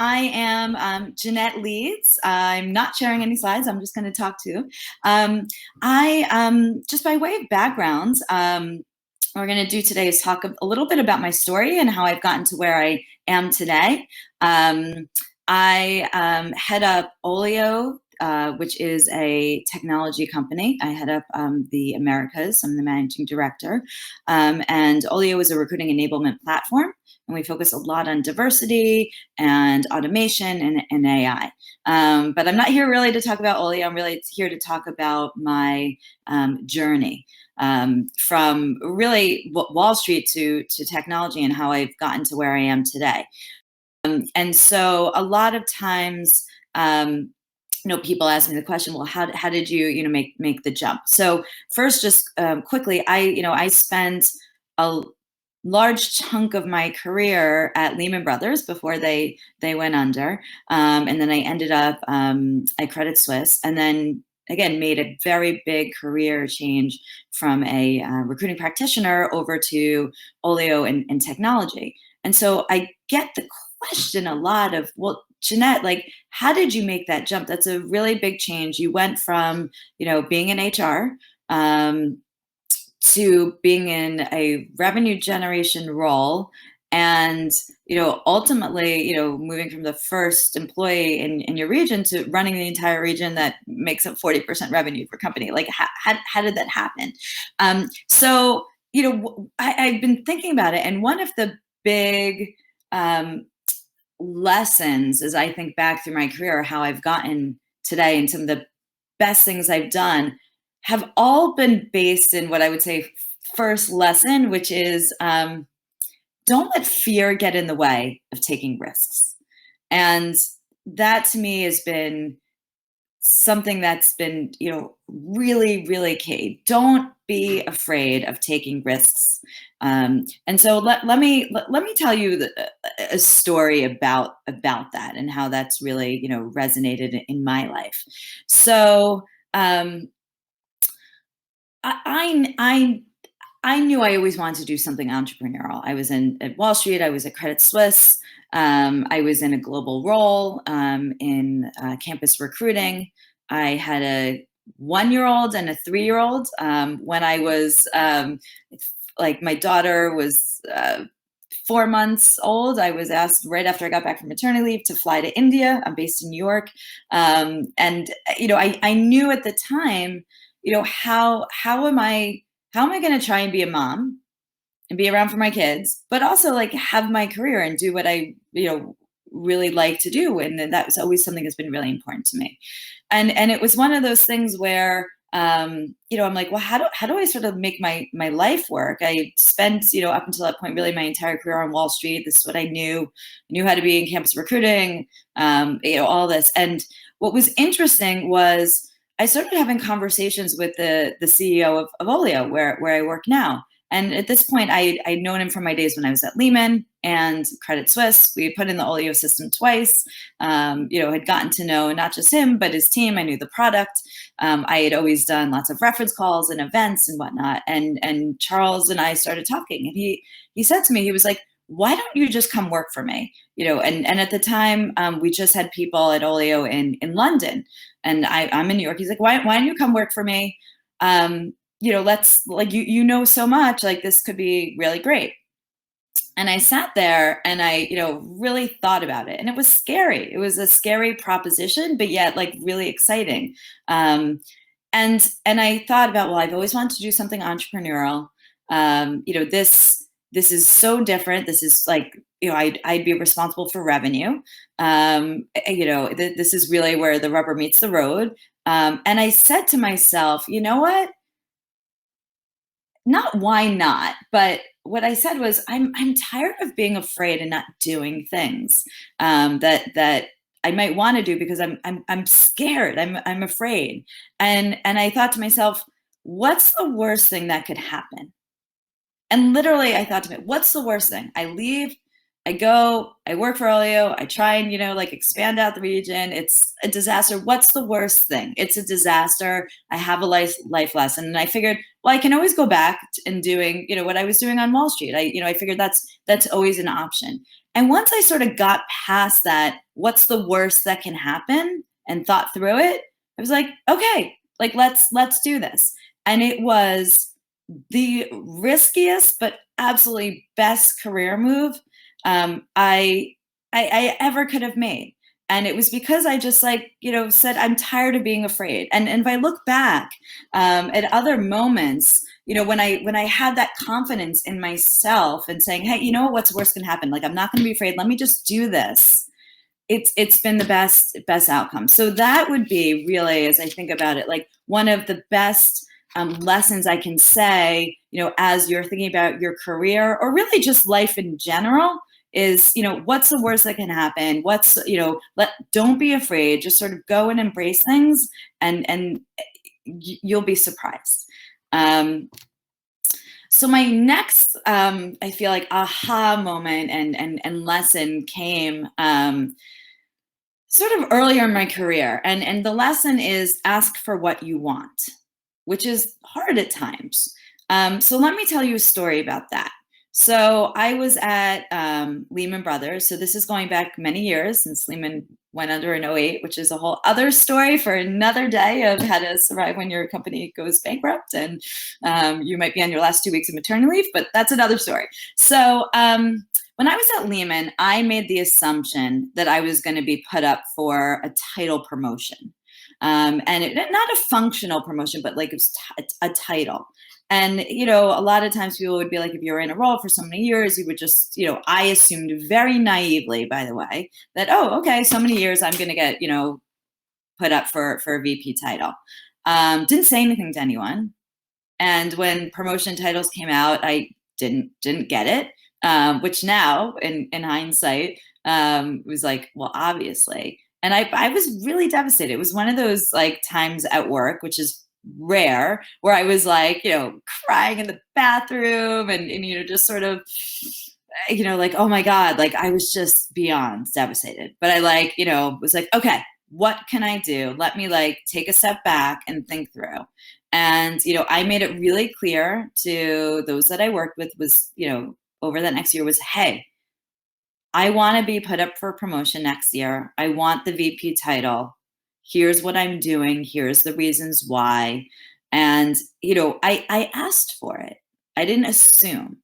I am Jeanette Leeds. I'm not sharing any slides. I'm just going to talk to. Just by way of background, what we're going to do today is talk a little bit about my story and how I've gotten to where I am today. I head up Oleeo, which is a technology company. I head up the Americas. I'm the managing director. And Oleeo is a recruiting enablement platform. And we focus a lot on diversity and automation and AI. But I'm not here really to talk about Oleeo. I'm really here to talk about my journey from really Wall Street to technology and how I've gotten to where I am today. And so a lot of times, people ask me the question, well, how did you, make the jump? So first, just quickly, I spent a large chunk of my career at Lehman Brothers before they went under, and then I ended up at Credit Suisse, and then again made a very big career change from a recruiting practitioner over to Oleeo and technology. And so I get the question a lot of, well, Jeanette, like, how did you make that jump? That's a really big change. You went from, being in HR to being in a revenue generation role, and ultimately, moving from the first employee in your region to running the entire region that makes up 40% revenue for company. Like, how did that happen? So I've been thinking about it, and one of the big lessons as I think back through my career, how I've gotten today, and some of the best things I've done have all been based in what I would say first lesson, which is don't let fear get in the way of taking risks. And that to me has been something that's been, really, really key. Don't be afraid of taking risks. And so let me tell you a story about that and how that's really, resonated in my life. So I knew I always wanted to do something entrepreneurial. I was at Wall Street. I was at Credit Suisse. I was in a global role in campus recruiting. I had a 1-year-old and a 3-year-old. When I was my daughter was 4 months old, I was asked right after I got back from maternity leave to fly to India. I'm based in New York. And I knew at the time, how am I going to try and be a mom and be around for my kids, but also like have my career and do what I, really like to do. And then that was always something that's been really important to me. And it was one of those things where, I'm like, well, how do I sort of make my life work? I spent, up until that point, really my entire career on Wall Street. This is what I knew how to be in campus recruiting, all this. And what was interesting was I started having conversations with the CEO of Oleeo, where I work now. And at this point, I'd known him from my days when I was at Lehman and Credit Suisse. We had put in the Oleeo system twice, had gotten to know not just him, but his team. I knew the product. I had always done lots of reference calls and events and whatnot. And Charles and I started talking. And he said to me, he was like, why don't you just come work for me? And at the time, we just had people at Oleeo in London. And I'm in New York. He's like, why don't you come work for me? Let's like, so much, like this could be really great. And I sat there and I, really thought about it, and it was scary. It was a scary proposition, but yet like really exciting. And I thought about, well, I've always wanted to do something entrepreneurial. This is so different. This is like, I'd be responsible for revenue. This is really where the rubber meets the road. And I said to myself, you know what? Not why not, but what I said was, I'm tired of being afraid and not doing things that I might want to do because I'm scared. I'm afraid. And I thought to myself, what's the worst thing that could happen? And literally, I thought to me, what's the worst thing? I leave, I go, I work for Oleeo, I try and, expand out the region. It's a disaster. What's the worst thing? It's a disaster. I have a life lesson. And I figured, well, I can always go back and doing, what I was doing on Wall Street. I figured that's always an option. And once I sort of got past that, what's the worst that can happen and thought through it, I was like, okay, like let's do this. And it was the riskiest but absolutely best career move I ever could have made. And it was because I just like, said, I'm tired of being afraid. And if I look back at other moments, when I had that confidence in myself and saying, hey, what's worse can happen? Like, I'm not going to be afraid. Let me just do this. It's been the best outcome. So that would be really, as I think about it, like one of the best lessons I can say, as you're thinking about your career or really just life in general, is, what's the worst that can happen? Don't be afraid, just sort of go and embrace things, and you'll be surprised. So my next, I feel like aha moment and lesson came sort of earlier in my career. And the lesson is ask for what you want, which is hard at times. So let me tell you a story about that. So I was at Lehman Brothers. So this is going back many years since Lehman went under in 2008, which is a whole other story for another day of how to survive when your company goes bankrupt and you might be on your last 2 weeks of maternity leave, but that's another story. So when I was at Lehman, I made the assumption that I was going to be put up for a title promotion. And not a functional promotion, but like it was a title. And, a lot of times people would be like, if you were in a role for so many years, you would just, I assumed very naively, by the way, that, oh, okay, so many years I'm going to get, put up for a VP title. Didn't say anything to anyone. And when promotion titles came out, I didn't get it. Which now in hindsight was like, well, obviously. And I was really devastated. It was one of those like times at work, which is rare, where I was like, crying in the bathroom and just sort of, like, oh my God, like I was just beyond devastated. But I was like, okay, what can I do? Let me like take a step back and think through. And, I made it really clear to those that I worked with was, over that next year was, hey, I want to be put up for promotion next year. I want the VP title. Here's what I'm doing. Here's the reasons why. And, I asked for it. I didn't assume.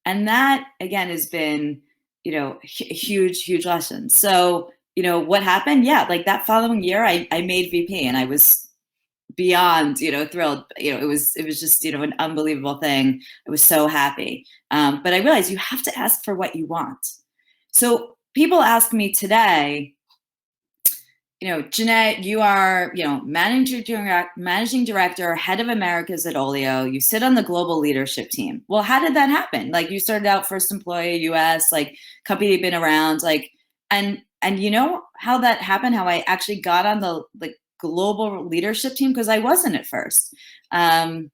And that, again, has been, a huge lesson. So, what happened? Yeah, like that following year, I made VP and I was beyond thrilled. It was just an unbelievable thing. I was so happy, but I realized you have to ask for what you want. So people ask me today, Jeanette, you are managing director, head of Americas at Oleeo. You sit on the global leadership team. Well, how did that happen? Like you started out first employee US, like company had been around, like and you know how that happened, how I actually got on the global leadership team, because I wasn't at first. I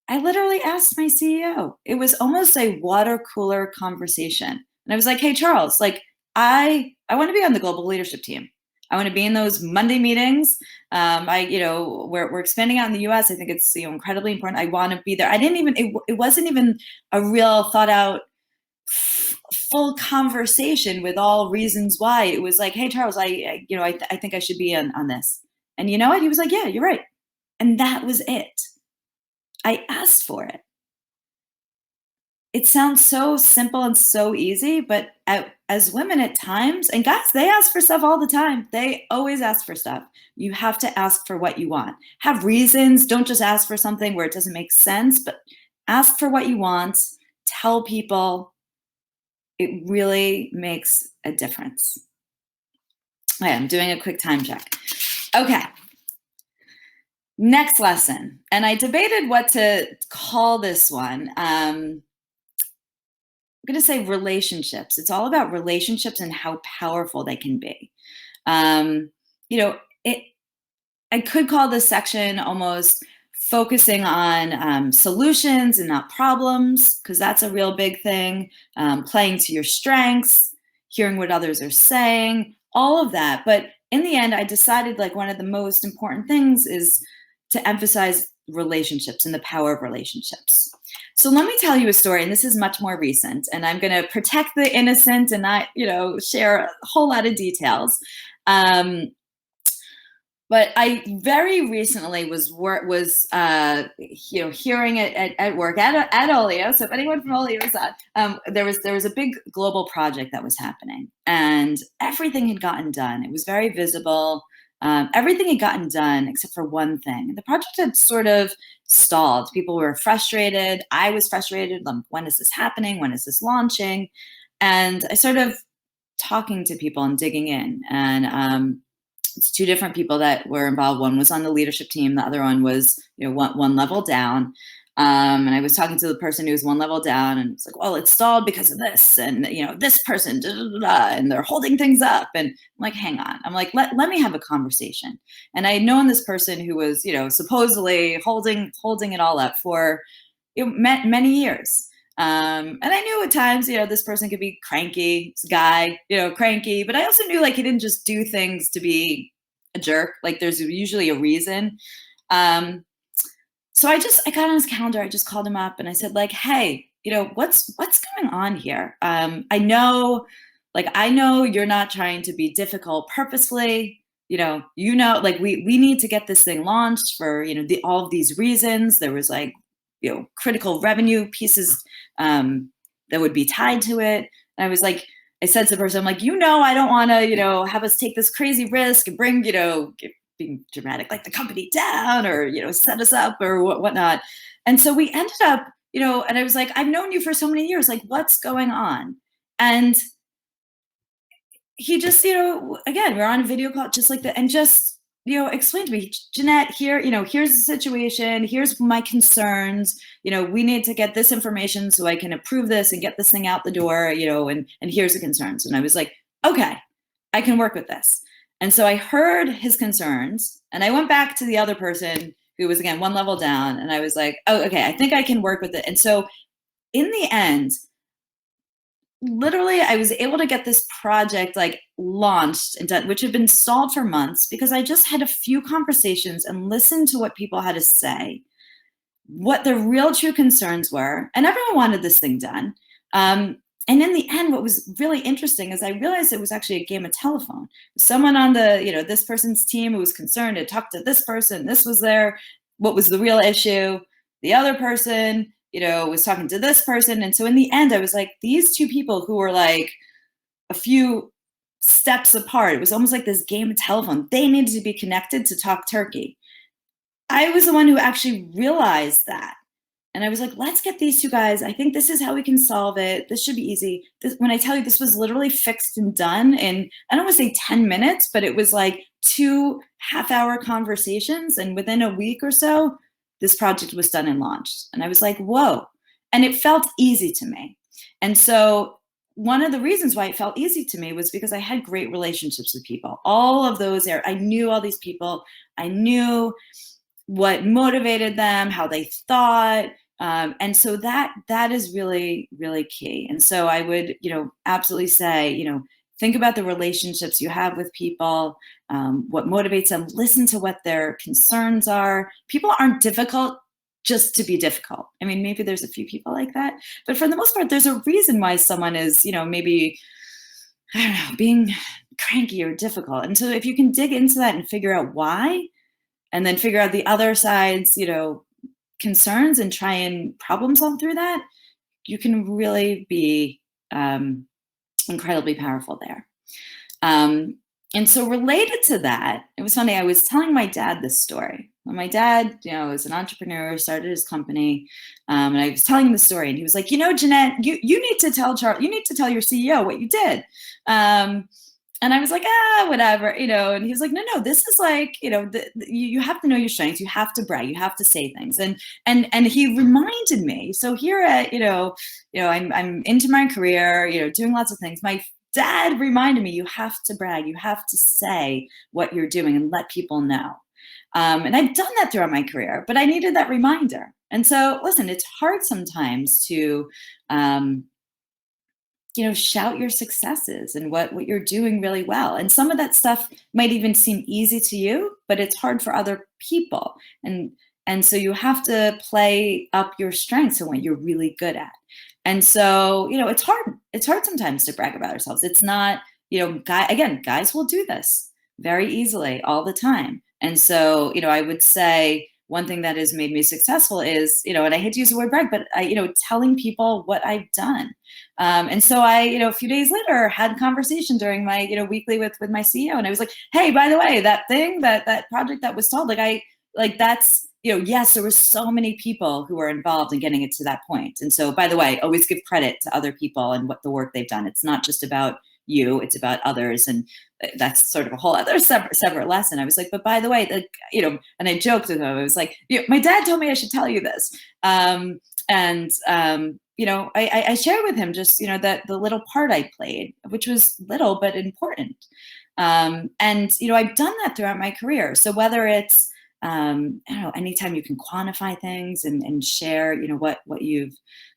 literally asked my CEO. It was almost a water cooler conversation. And I was like, hey, Charles, like I want to be on the global leadership team. I want to be in those Monday meetings. We're expanding out in the US. I think it's incredibly important. I want to be there. It wasn't even a real thought out full conversation with all reasons why. It was like, hey, Charles, I think I should be on this. And you know what? He was like, yeah, you're right. And that was it. I asked for it. It sounds so simple and so easy, but as women at times, and guys, they ask for stuff all the time. They always ask for stuff. You have to ask for what you want. Have reasons. Don't just ask for something where it doesn't make sense, but ask for what you want. Tell people. It really makes a difference. Okay, I'm doing a quick time check. Okay. Next lesson. And I debated what to call this one. I'm going to say relationships. It's all about relationships and how powerful they can be. I could call this section almost focusing on solutions and not problems, because that's a real big thing. Playing to your strengths, hearing what others are saying, all of that. But in the end, I decided like one of the most important things is to emphasize relationships and the power of relationships. So let me tell you a story, and this is much more recent, and I'm going to protect the innocent and not, share a whole lot of details. Um, but I very recently hearing it at work at Oleeo. So if anyone from Oleeo is on, there was a big global project that was happening, and everything had gotten done. It was very visible. Everything had gotten done except for one thing. The project had sort of stalled. People were frustrated. I was frustrated. When is this happening? When is this launching? And I started talking to people and digging in, and it's two different people that were involved. One was on the leadership team. The other one was, one level down. And I was talking to the person who was one level down, and it's like, well, it's stalled because of this, and this person, da, da, da, da, and they're holding things up. And I'm like, hang on. I'm like, let me have a conversation. And I had known this person who was, supposedly holding it all up for many years. And I knew at times, this person could be cranky, this guy, cranky, but I also knew like he didn't just do things to be a jerk. Like there's usually a reason. So I got on his calendar. I just called him up and I said like, hey, what's going on here? I know you're not trying to be difficult purposefully. Like we need to get this thing launched for, all of these reasons. There was like, critical revenue pieces that would be tied to it. And I said to the person, I'm like, I don't want to, have us take this crazy risk and bring, being dramatic, like the company down or, set us up or whatnot. And so we ended up, and I was like, I've known you for so many years, like what's going on? And he just, again, we're on a video call just like that, and just, explained to me, Jeanette, here, here's the situation, here's my concerns, we need to get this information so I can approve this and get this thing out the door, and here's the concerns. And I was like, okay, I can work with this. And so I heard his concerns, and I went back to the other person who was, again, one level down, and I was like, oh, okay, I think I can work with it. And so in the end, literally, I was able to get this project like launched and done, which had been stalled for months because I just had a few conversations and listened to what people had to say, what their real true concerns were, and everyone wanted this thing done. And in the end, what was really interesting is I realized it was actually a game of telephone. Someone on the, this person's team who was concerned had talked to this person. This was what was the real issue. The other person, was talking to this person. And so in the end, I was like, these two people who were like a few steps apart, it was almost like this game of telephone. They needed to be connected to talk turkey. I was the one who actually realized that. And I was like, let's get these two guys. I think this is how we can solve it. This should be easy. When I tell you this was literally fixed and done in, I don't want to say 10 minutes, but it was like 2 half-hour conversations. And within a week or so, this project was done and launched. And I was like, whoa. And it felt easy to me. And so one of the reasons why it felt easy to me was because I had great relationships with people. All of those there, I knew all these people. I knew what motivated them, how they thought. And so that is really, really key. And so I would, absolutely say, think about the relationships you have with people, what motivates them, listen to what their concerns are. People aren't difficult just to be difficult. I mean, maybe there's a few people like that, but for the most part, there's a reason why someone is, maybe, I don't know, being cranky or difficult. And so if you can dig into that and figure out why, and then figure out the other side's, concerns and try and problem solve through that, you can really be incredibly powerful there. And so related to that, it was funny, I was telling my dad this story. Well, my dad, is an entrepreneur, started his company, and I was telling him the story, and he was like, Jeanette, you need to tell you need to tell your CEO what you did. And I was like, whatever, and he was like, no, this is like, you have to know your strengths. You have to brag. You have to say things. And he reminded me. So here at, I'm into my career, doing lots of things. My dad reminded me, you have to brag. You have to say what you're doing and let people know. And I've done that throughout my career, but I needed that reminder. And so, listen, it's hard sometimes to, shout your successes and what you're doing really well. And some of that stuff might even seem easy to you, but it's hard for other people. And And so you have to play up your strengths and what you're really good at. And so, it's hard. It's hard sometimes to brag about ourselves. It's not, guys will do this very easily all the time. And so, I would say one thing that has made me successful is, and I hate to use the word brag, but telling people what I've done. And so a few days later had a conversation during my, weekly with my CEO. And I was like, hey, by the way, that thing, that project that was sold, that's, yes, there were so many people who were involved in getting it to that point. And so, by the way, always give credit to other people and what the work they've done. It's not just about you, it's about others. And that's sort of a whole other separate lesson. I was like, but by the way, and I joked with him. I was like, my dad told me I should tell you this. I shared with him just, that the little part I played, which was little, but important. I've done that throughout my career. So whether it's, anytime you can quantify things and share, what you've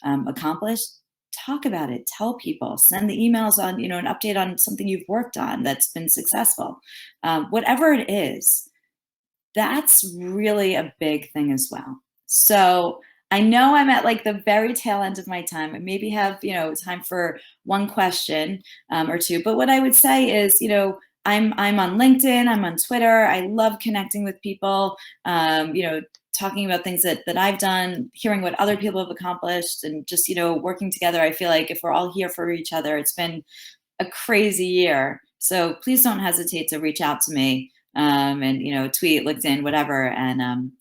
accomplished, talk about it, tell people, send the emails on, an update on something you've worked on that's been successful. Whatever it is, that's really a big thing as well. So I know I'm at like the very tail end of my time. I maybe have, time for one question or two. But what I would say is, I'm on LinkedIn, I'm on Twitter. I love connecting with people, talking about things that I've done, hearing what other people have accomplished, and just, working together. I feel like if we're all here for each other, it's been a crazy year. So please don't hesitate to reach out to me and tweet, LinkedIn, whatever. And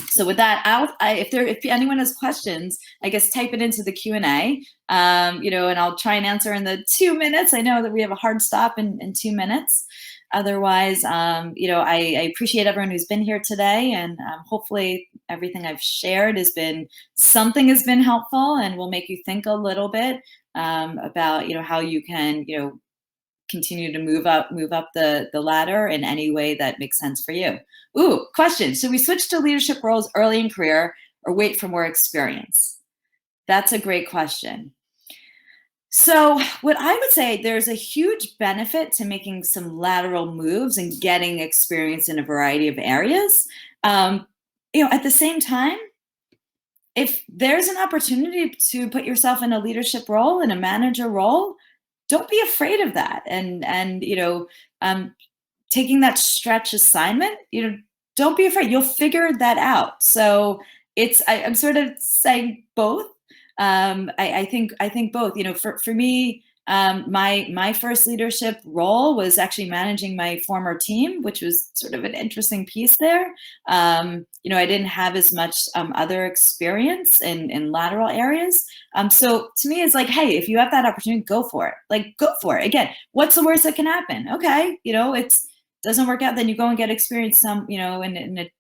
so with that, if anyone has questions, I guess type it into the Q&A, and I'll try and answer in the 2 minutes. I know that we have a hard stop in 2 minutes. Otherwise, I appreciate everyone who's been here today, and hopefully everything I've shared something has been helpful and will make you think a little bit about, how you can, continue to move up the ladder in any way that makes sense for you. Ooh, question. Should we switch to leadership roles early in career or wait for more experience? That's a great question. So what I would say, there's a huge benefit to making some lateral moves and getting experience in a variety of areas. At the same time, if there's an opportunity to put yourself in a leadership role, in a manager role, don't be afraid of that. And taking that stretch assignment, don't be afraid. You'll figure that out. So I'm sort of saying both. I think both. For me, my first leadership role was actually managing my former team, which was sort of an interesting piece there. I didn't have as much other experience in lateral areas. So to me, it's like, hey, if you have that opportunity, go for it. Like, go for it. Again, what's the worst that can happen? Okay, it doesn't work out, then you go and get experience in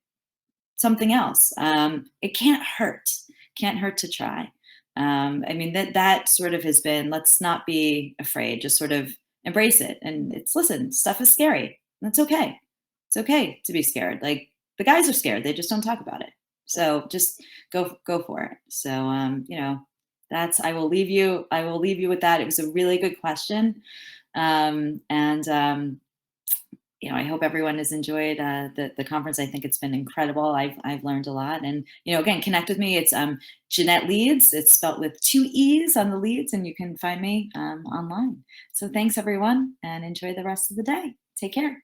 something else. It can't hurt. Can't hurt to try. That sort of has been, let's not be afraid, just sort of embrace it. And listen, stuff is scary. That's okay. It's okay to be scared. Like, the guys are scared. They just don't talk about it. So just go for it. So, I will leave you with that. It was a really good question. I hope everyone has enjoyed the conference. I think it's been incredible. I've learned a lot. And, again, connect with me. It's Jeanette Leeds. It's spelled with 2 E's on the Leeds, and you can find me online. So thanks, everyone, and enjoy the rest of the day. Take care.